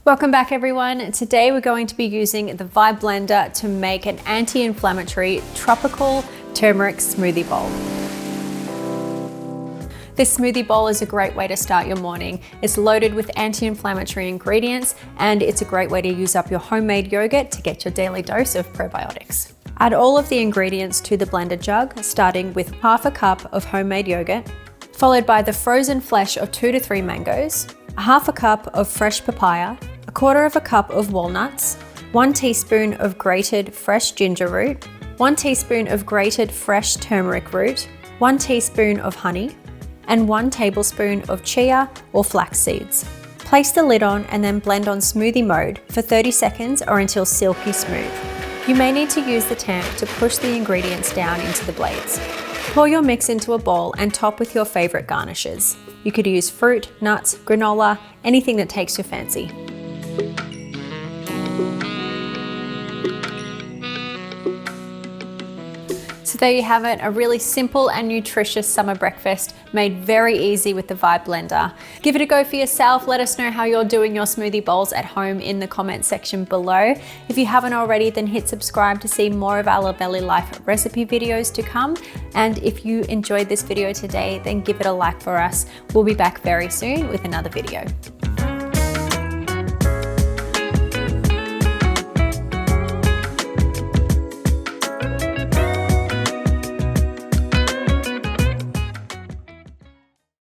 Welcome back everyone. Today we're going to be using the Vibe blender to make an anti-inflammatory tropical turmeric smoothie bowl. This smoothie bowl is a great way to start your morning. It's loaded with anti-inflammatory ingredients and it's a great way to use up your homemade yogurt to get your daily dose of probiotics. Add all of the ingredients to the blender jug, starting with half a cup of homemade yogurt, followed by the frozen flesh of 2 to 3 mangoes, half a cup of fresh papaya, a quarter of a cup of walnuts, 1 teaspoon of grated fresh ginger root, 1 teaspoon of grated fresh turmeric root, 1 teaspoon of honey, and 1 tablespoon of chia or flax seeds. Place the lid on and then blend on smoothie mode for 30 seconds or until silky smooth. You may need to use the tamp to push the ingredients down into the blades. Pour your mix into a bowl and top with your favorite garnishes. You could use fruit, nuts, granola, anything that takes your fancy. So there you have it, a really simple and nutritious summer breakfast made very easy with the Vibe blender. Give it a go for yourself. Let us know how you're doing your smoothie bowls at home in the comment section below. If you haven't already, then hit subscribe to see more of our Luvele Life recipe videos to come. And if you enjoyed this video today, then give it a like for us. We'll be back very soon with another video.